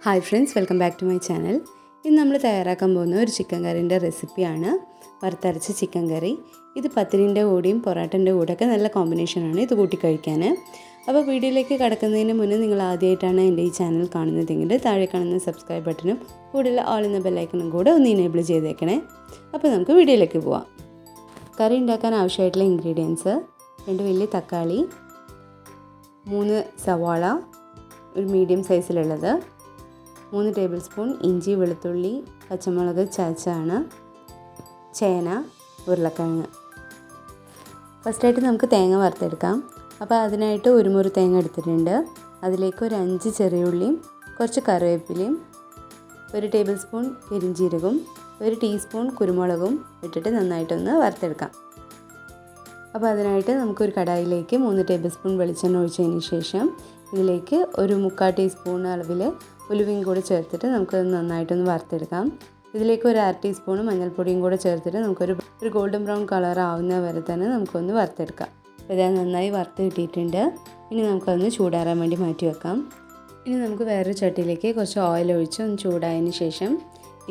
Hi friends, welcome back to my channel. ഇന്ന് നമ്മൾ തയ്യാറാക്കാൻ പോകുന്ന ഒരു ചിക്കൻ കറീൻ്റെ റെസിപ്പിയാണ് വറുത്തരച്ച ചിക്കൻ കറി. ഇത് പത്തിരിൻ്റെ കൂടെയും പൊറാട്ടൻ്റെ കൂടെയൊക്കെ നല്ല കോമ്പിനേഷനാണ് ഇത് കൂട്ടി കഴിക്കാൻ. അപ്പോൾ വീഡിയോയിലേക്ക് കടക്കുന്നതിന് മുന്നേ നിങ്ങൾ ആദ്യമായിട്ടാണ് എൻ്റെ ഈ ചാനൽ കാണുന്നതെങ്കിൽ താഴെ കാണുന്ന സബ്സ്ക്രൈബ് ബട്ടനും കൂടുതൽ ഓൾ എന്ന ബെല്ലൈക്കണും കൂടെ ഒന്ന് ഇനേബിൾ ചെയ്തേക്കണേ. അപ്പോൾ നമുക്ക് വീഡിയോയിലേക്ക് പോവാം. കറി ഉണ്ടാക്കാൻ ആവശ്യമായിട്ടുള്ള ഇൻഗ്രീഡിയൻസ്: 2 വലിയ തക്കാളി, 3 സവാള ഒരു മീഡിയം സൈസിലുള്ളത്, 3 ടേബിൾ സ്പൂൺ ഇഞ്ചി, വെളുത്തുള്ളി, പച്ചമുളക് ചതച്ചതാണ്, ചേന, ഉരുളക്കിഴങ്ങ്. ഫസ്റ്റായിട്ട് നമുക്ക് തേങ്ങ വറുത്തെടുക്കാം. അപ്പോൾ അതിനായിട്ട് ഒരു മുറി തേങ്ങ എടുത്തിട്ടുണ്ട്. അതിലേക്ക് ഒരു 5 ചെറിയ ഉള്ളിയും കുറച്ച് കറിവേപ്പിലയും 1 ടേബിൾ സ്പൂൺ പെരിഞ്ജീരകവും 1 ടീസ്പൂൺ കുരുമുളകും ഇട്ടിട്ട് നന്നായിട്ടൊന്ന് വറുത്തെടുക്കാം. അപ്പോൾ അതിനായിട്ട് നമുക്കൊരു കടായിലേക്ക് 3 ടേബിൾ സ്പൂൺ വെളിച്ചെണ്ണ ഒഴിച്ചതിന് ശേഷം ഇതിലേക്ക് ഒരു 3/4 ടീസ്പൂൺ അളവിൽ ഉലുവയും കൂടെ ചേർത്തിട്ട് നമുക്ക് നന്നായിട്ടൊന്ന് വറുത്തെടുക്കാം. ഇതിലേക്ക് ഒരു 1/2 ടീസ്പൂൺ മഞ്ഞൾപ്പൊടിയും കൂടെ ചേർത്തിട്ട് നമുക്കൊരു ഗോൾഡൻ ബ്രൗൺ കളർ ആവുന്ന വരെ തന്നെ നമുക്കൊന്ന് വറുത്തെടുക്കാം. അപ്പോൾ ഇത് നന്നായി വറുത്ത് കിട്ടിയിട്ടുണ്ട്. ഇനി നമുക്കതൊന്ന് ചൂടാറാൻ വേണ്ടി മാറ്റി വെക്കാം. ഇനി നമുക്ക് വേറൊരു ചട്ടിയിലേക്ക് കുറച്ച് ഓയിൽ ഒഴിച്ച് ഒന്ന് ചൂടായതിന് ശേഷം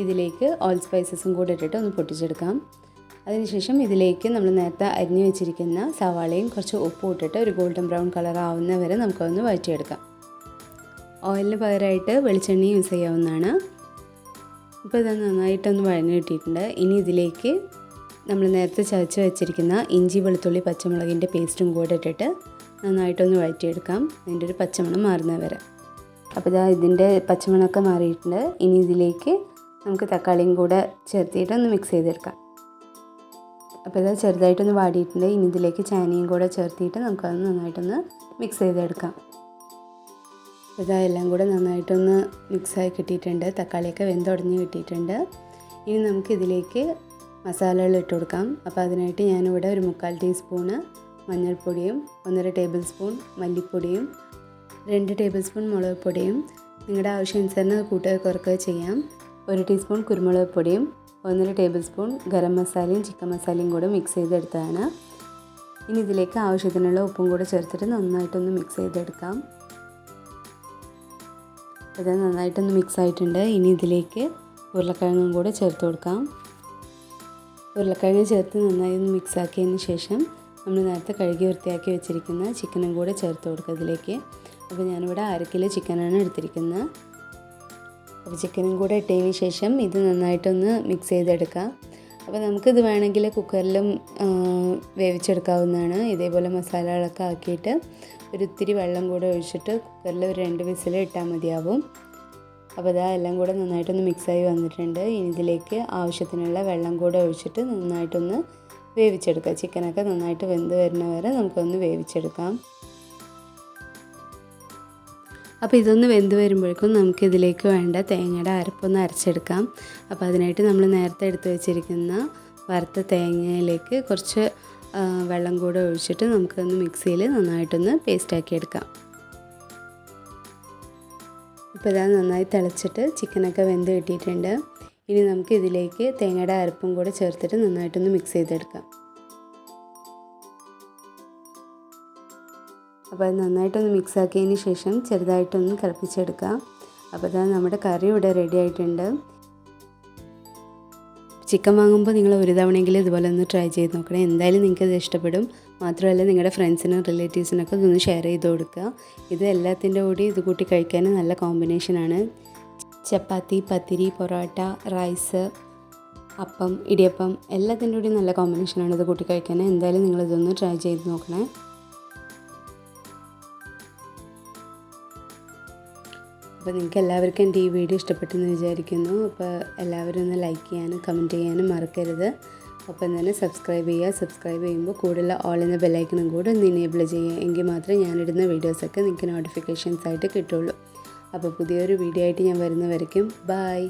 ഇതിലേക്ക് ഓയിൽ സ്പൈസസും കൂടെ ഇട്ടിട്ട് ഒന്ന് പൊട്ടിച്ചെടുക്കാം. അതിനുശേഷം ഇതിലേക്ക് നമ്മൾ നേരത്തെ അരിഞ്ഞു വെച്ചിരിക്കുന്ന സവാളയും കുറച്ച് ഉപ്പും ഇട്ടിട്ട് ഒരു ഗോൾഡൻ ബ്രൗൺ കളർ ആവുന്ന വരെ നമുക്കതൊന്ന് വഴറ്റിയെടുക്കാം. ഓയിലിന് പകരമായിട്ട് വെളിച്ചെണ്ണ യൂസ് ചെയ്യാവുന്നതാണ്. ഇപ്പോൾ ഇത് നന്നായിട്ടൊന്ന് വഴഞ്ഞു കിട്ടിയിട്ടുണ്ട്. ഇനി ഇതിലേക്ക് നമ്മൾ നേരത്തെ ചതച്ച് വെച്ചിരിക്കുന്ന ഇഞ്ചി, വെളുത്തുള്ളി, പച്ചമുളകിൻ്റെ പേസ്റ്റും കൂടെ ഇട്ടിട്ട് നന്നായിട്ടൊന്ന് വഴറ്റിയെടുക്കാം, അതിൻ്റെ ഒരു പച്ചമണം മാറുന്ന വരെ. അപ്പോൾ ഇതിൻ്റെ പച്ചമണമൊക്കെ മാറിയിട്ടുണ്ട്. ഇനി ഇതിലേക്ക് നമുക്ക് തക്കാളിയും കൂടെ ചേർത്തിട്ട് ഒന്ന് മിക്സ് ചെയ്തെടുക്കാം. അപ്പോൾ ഇത് ചെറുതായിട്ടൊന്ന് വാടിയിട്ടുണ്ട്. ഇനി ഇതിലേക്ക് ചേനയും കൂടെ ചേർത്തിട്ട് നമുക്കത് നന്നായിട്ടൊന്ന് മിക്സ് ചെയ്തെടുക്കാം. ഇതെല്ലാം കൂടെ നന്നായിട്ടൊന്ന് മിക്സായി കിട്ടിയിട്ടുണ്ട്. തക്കാളിയൊക്കെ വെന്തുടഞ്ഞ് കിട്ടിയിട്ടുണ്ട്. ഇനി നമുക്കിതിലേക്ക് മസാലകൾ ഇട്ട് കൊടുക്കാം. അപ്പോൾ അതിനായിട്ട് ഞാനിവിടെ ഒരു 3/4 ടീസ്പൂണ് മഞ്ഞൾപ്പൊടിയും 1.5 ടേബിൾ സ്പൂൺ മല്ലിപ്പൊടിയും 2 ടേബിൾ സ്പൂൺ മുളക് പൊടിയും, നിങ്ങളുടെ ആവശ്യാനുസരണം കൂട്ടുക കുറക്കുക ചെയ്യാം, 1 ടീസ്പൂൺ കുരുമുളക് പൊടിയും 1.5 ടേബിൾ സ്പൂൺ ഗരം മസാലയും ചിക്കൻ മസാലയും കൂടെ മിക്സ് ചെയ്തെടുത്തതാണ്. ഇനി ഇതിലേക്ക് ആവശ്യത്തിനുള്ള ഉപ്പും കൂടെ ചേർത്തിട്ട് നന്നായിട്ടൊന്ന് മിക്സ് ചെയ്തെടുക്കാം. ഇത് നന്നായിട്ടൊന്ന് മിക്സ് ആയിട്ടുണ്ട്. ഇനി ഇതിലേക്ക് ഉരുളക്കിഴങ്ങും കൂടെ ചേർത്ത് കൊടുക്കാം. ഉരുളക്കിഴങ്ങ് ചേർത്ത് നന്നായി ഒന്ന് മിക്സ് ആക്കിയതിന് ശേഷം നമ്മൾ നേരത്തെ കഴുകി വൃത്തിയാക്കി വെച്ചിരിക്കുന്ന ചിക്കനും കൂടെ ചേർത്ത് കൊടുക്കുക ഇതിലേക്ക്. അപ്പോൾ ഞാനിവിടെ 1/2 കിലോ ചിക്കനാണ് എടുത്തിരിക്കുന്നത്. അപ്പോൾ ചിക്കനും കൂടെ ഇട്ടതിന് ശേഷം ഇത് നന്നായിട്ടൊന്ന് മിക്സ് ചെയ്തെടുക്കാം. അപ്പോൾ നമുക്കിത് വേണമെങ്കിൽ കുക്കറിലും വേവിച്ചെടുക്കാവുന്നതാണ്. ഇതേപോലെ മസാലകളൊക്കെ ആക്കിയിട്ട് ഒരിത്തിരി വെള്ളം കൂടെ ഒഴിച്ചിട്ട് കുക്കറിൽ ഒരു 2 വിസിൽ ഇട്ടാൽ മതിയാവും. അപ്പോൾ എല്ലാം കൂടെ നന്നായിട്ടൊന്ന് മിക്സായി വന്നിട്ടുണ്ട്. ഇനി ഇതിലേക്ക് ആവശ്യത്തിനുള്ള വെള്ളം കൂടെ ഒഴിച്ചിട്ട് നന്നായിട്ടൊന്ന് വേവിച്ചെടുക്കുക. ചിക്കനൊക്കെ നന്നായിട്ട് വെന്ത് വരുന്ന വരെ നമുക്കൊന്ന് വേവിച്ചെടുക്കാം. അപ്പോൾ ഇതൊന്ന് വെന്ത് വരുമ്പോഴേക്കും നമുക്കിതിലേക്ക് വേണ്ട തേങ്ങയുടെ അരപ്പൊന്ന് അരച്ചെടുക്കാം. അപ്പോൾ അതിനായിട്ട് നമ്മൾ നേരത്തെ എടുത്ത് വെച്ചിരിക്കുന്ന വറുത്ത തേങ്ങയിലേക്ക് കുറച്ച് വെള്ളം കൂടെ ഒഴിച്ചിട്ട് നമുക്കൊന്ന് മിക്സിയിൽ നന്നായിട്ടൊന്ന് പേസ്റ്റാക്കി എടുക്കാം. ഇപ്പോൾ ഇതാ നന്നായി തിളച്ചിട്ട് ചിക്കനൊക്കെ വെന്ത് കിട്ടിയിട്ടുണ്ട്. ഇനി നമുക്ക് ഇതിലേക്ക് തേങ്ങയുടെ അരപ്പും കൂടെ ചേർത്തിട്ട് നന്നായിട്ടൊന്ന് മിക്സ് ചെയ്തെടുക്കാം. അപ്പോൾ അത് നന്നായിട്ടൊന്ന് മിക്സ് ആക്കിയതിന് ശേഷം ചെറുതായിട്ടൊന്ന് തിളപ്പിച്ചെടുക്കാം. അപ്പോൾ ഇതാ നമ്മുടെ കറി ഇവിടെ റെഡി ആയിട്ടുണ്ട്. ചിക്കൻ വാങ്ങുമ്പോൾ നിങ്ങൾ ഒരു തവണയെങ്കിലും ഇതുപോലെ ഒന്ന് ട്രൈ ചെയ്ത് നോക്കണം. എന്തായാലും നിങ്ങൾക്കത് ഇഷ്ടപ്പെടും. മാത്രമല്ല നിങ്ങളുടെ ഫ്രണ്ട്സിനും റിലേറ്റീവ്സിനൊക്കെ ഇതൊന്ന് ഷെയർ ചെയ്ത് കൊടുക്കുക. ഇത് എല്ലാത്തിൻ്റെ കൂടി ഇത് കൂട്ടി കഴിക്കാൻ നല്ല കോമ്പിനേഷനാണ്. ചപ്പാത്തി, പത്തിരി, പൊറോട്ട, റൈസ്, അപ്പം, ഇടിയപ്പം എല്ലാത്തിൻ്റെ കൂടി നല്ല കോമ്പിനേഷനാണ് ഇത് കൂട്ടി കഴിക്കാൻ. എന്തായാലും നിങ്ങളിതൊന്ന് ട്രൈ ചെയ്ത് നോക്കണേ. അപ്പോൾ നിങ്ങൾക്ക് എല്ലാവർക്കും എൻ്റെ ഈ വീഡിയോ ഇഷ്ടപ്പെട്ടെന്ന് വിചാരിക്കുന്നു. അപ്പോൾ എല്ലാവരും ഒന്ന് ലൈക്ക് ചെയ്യാനും കമൻറ്റ് ചെയ്യാനും മറക്കരുത്. അപ്പം തന്നെ സബ്സ്ക്രൈബ് ചെയ്യുക. സബ്സ്ക്രൈബ് ചെയ്യുമ്പോൾ കൂടുതൽ ഓൾ എന്ന ബെല്ലൈക്കണും കൂടെ ഒന്ന് ഇനേബിൾ ചെയ്യുക. എങ്കിൽ മാത്രമേ ഞാനിടുന്ന വീഡിയോസൊക്കെ നിങ്ങൾക്ക് നോട്ടിഫിക്കേഷൻസ് ആയിട്ട് കിട്ടുള്ളൂ. അപ്പോൾ പുതിയൊരു വീഡിയോ ആയിട്ട് ഞാൻ വരുന്നവരേക്കും ബൈ.